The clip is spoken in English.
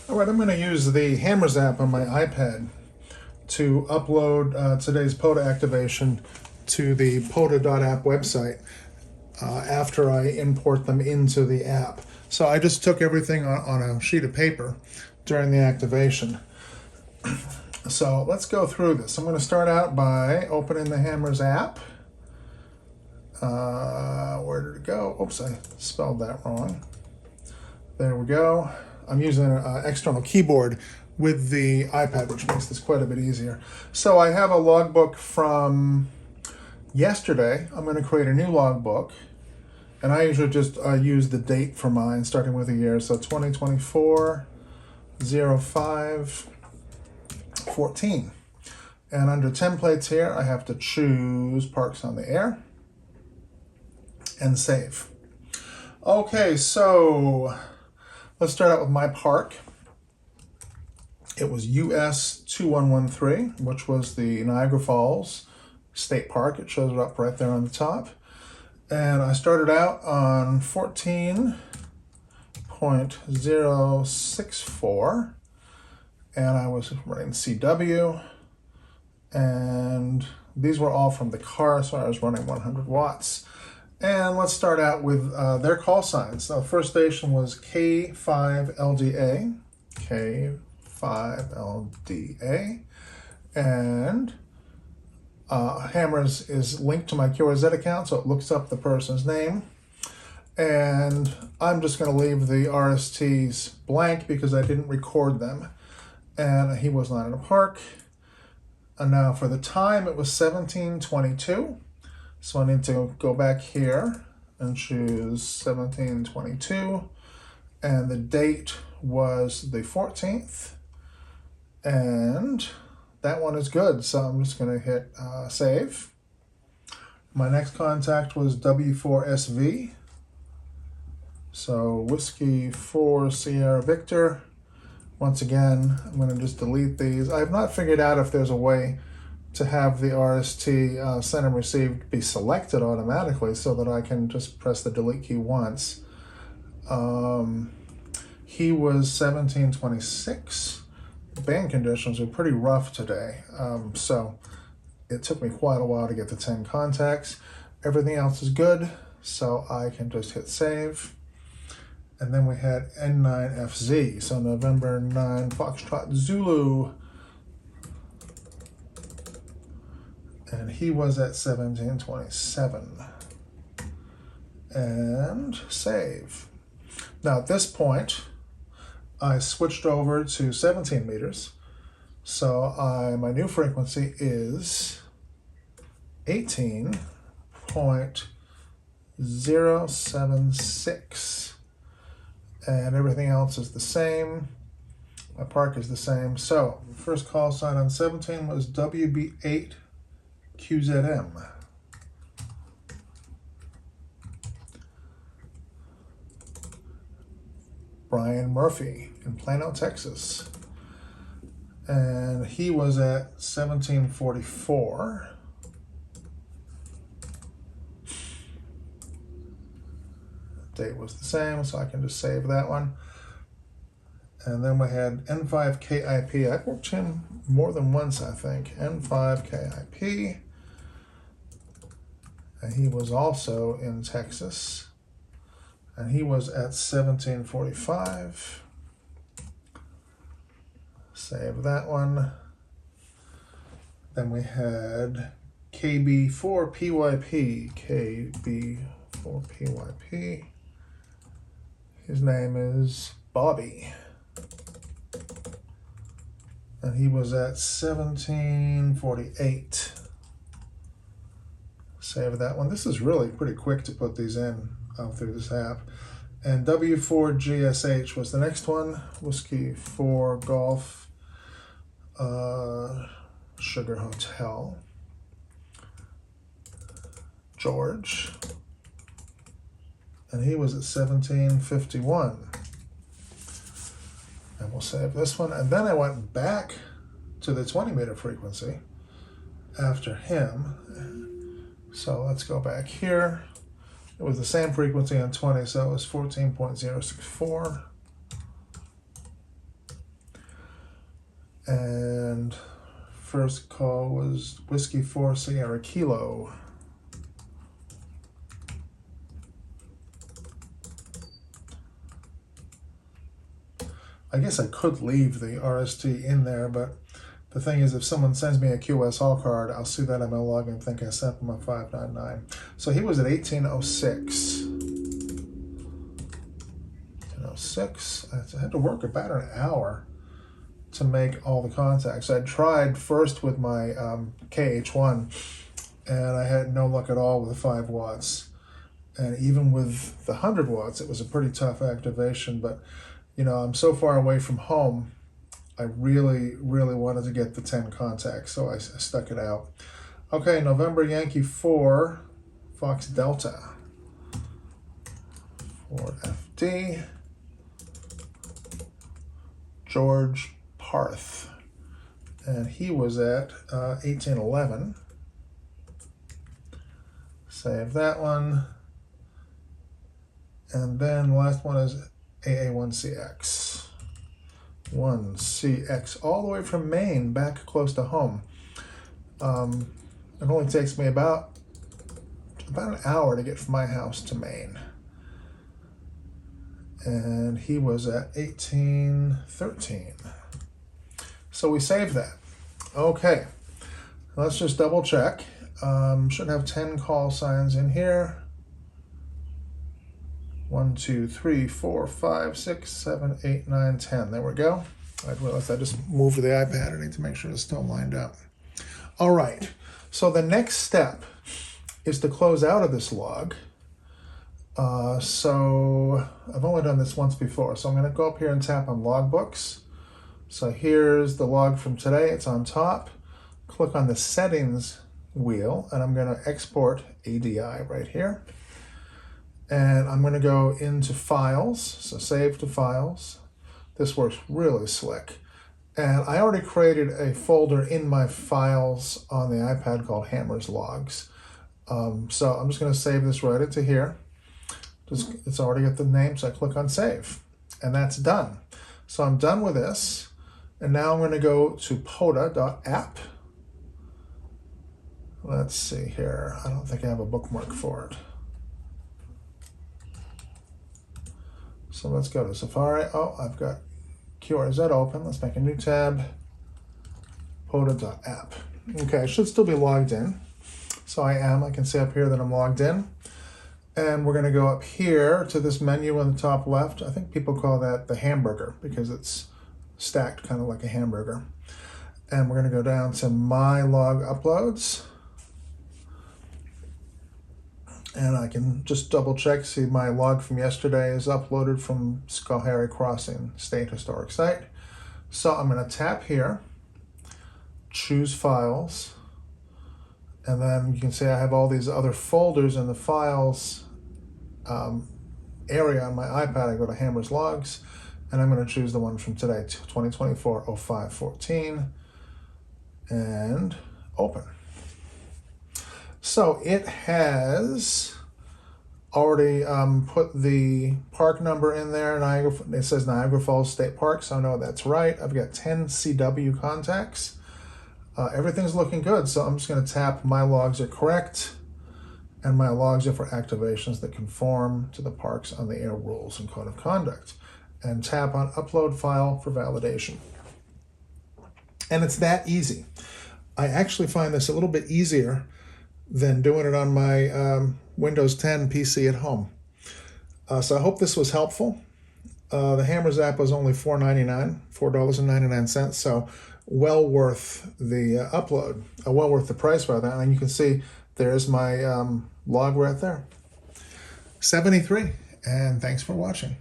All right, I'm going to use the HAMRS app on my iPad to upload today's POTA activation to the POTA.app website after I import them into the app. So I just took everything on a sheet of paper during the activation. So let's go through this. I'm going to start out by opening the HAMRS app. Where did it go? Oops, I spelled that wrong. There we go. I'm using an external keyboard with the iPad, which makes this quite a bit easier. So I have a logbook from yesterday. I'm going to create a new logbook. And I usually just use the date for mine, starting with a year. So 2024-05-14. And under templates here, I have to choose Parks on the Air and save. Okay, so let's start out with my park. It was US 2113, which was the Niagara Falls State Park. It shows it up right there on the top. And I started out on 14.064, and I was running CW, and these were all from the car, so I was running 100 watts. And let's start out with their call signs. So the first station was K5LDA, K5LDA, and HAMRS is linked to my QRZ account, so it looks up the person's name. And I'm just going to leave the RSTs blank because I didn't record them. And he was not in a park. And now for the time, it was 17:22. So I need to go back here and choose 17:22. And the date was the 14th. And that one is good, so I'm just going to hit save. My next contact was W4SV. So Whiskey 4 Sierra Victor. Once again, I'm going to just delete these. I have not figured out if there's a way to have the RST sent and received be selected automatically so that I can just press the delete key once. He was 1726. Band conditions are pretty rough today, so it took me quite a while to get to 10 contacts. Everything else is good, so I can just hit save. And then we had N9FZ, so November 9 Foxtrot Zulu, and he was at 1727. And save. Now at this point, I switched over to 17 meters. So my new frequency is 18.076. And everything else is the same. My park is the same. So the first call sign on 17 was WB8QZM. Brian Murphy in Plano, Texas. And he was at 1744. Date was the same, so I can just save that one. And then we had N5KIP. I've worked him more than once, I think. N5KIP. And he was also in Texas. And he was at 1745. Save that one. Then we had KB4PYP. KB4PYP. His name is Bobby. And he was at 1748. Save that one. This is really pretty quick to put these in through this app. And W4GSH was the next one. Whiskey 4 Golf Sugar Hotel. George. And he was at 1751. And we'll save this one. And then I went back to the 20 meter frequency after him. So let's go back here. It was the same frequency on 20, so it was 14.064. And first call was Whiskey 4 Sierra Kilo. I guess I could leave the RST in there, but the thing is, if someone sends me a QSL card, I'll see that in my log and think I sent them a 599. So he was at 1806. 1806. I had to work about an hour to make all the contacts. I tried first with my KH1, and I had no luck at all with the 5 watts. And even with the 100 watts, it was a pretty tough activation. But, you know, I'm so far away from home, I really, really wanted to get the 10 contacts, so I stuck it out. Okay, November Yankee 4, Fox Delta. Ford FD. George Parth. And he was at 1811. Save that one. And then the last one is AA1CX. 1CX, all the way from Maine back close to home. It only takes me about an hour to get from my house to Maine. And he was at 1813. So we saved that. Okay, let's just double check. Should have 10 call signs in here. 1, 2, 3, 4, 5, 6, 7, 8, 9, 10. There we go. I realized I just moved the iPad. I need to make sure it's still lined up. All right. So the next step is to close out of this log. So I've only done this once before. So I'm going to go up here and tap on logbooks. So here's the log from today. It's on top. Click on the settings wheel, and I'm going to export ADI right here. And I'm going to go into files, so save to files. This works really slick. And I already created a folder in my files on the iPad called HAMRS logs. So I'm just going to save this right into here. It's already got the name, so I click on save. And that's done. So I'm done with this. And now I'm going to go to POTA.app. Let's see here. I don't think I have a bookmark for it. So let's go to Safari. Oh, I've got QRZ open. Let's make a new tab. POTA.app. Okay, I should still be logged in. So I am. I can see up here that I'm logged in. And we're going to go up here to this menu on the top left. I think people call that the hamburger because it's stacked kind of like a hamburger. And we're going to go down to My Log Uploads. And I can just double check, see my log from yesterday is uploaded from Schoharie Crossing State Historic Site. So I'm going to tap here, choose files, and then you can see I have all these other folders in the files area on my iPad. I go to HAMRS logs, and I'm going to choose the one from today, 2024-05-14, and open. So it has already put the park number in there. It says Niagara Falls State Park, so I know that's right. I've got 10 CW contacts. Everything's looking good, so I'm just going to tap My Logs Are Correct, and My Logs Are for activations that conform to the Parks on the Air Rules and Code of Conduct, and tap on Upload File for validation. And it's that easy. I actually find this a little bit easier than doing it on my Windows 10 PC at home. So I hope this was helpful. The HAMRS app was only $4.99, so well worth the upload, well worth the price rather. And you can see there's my log right there. 73, and thanks for watching.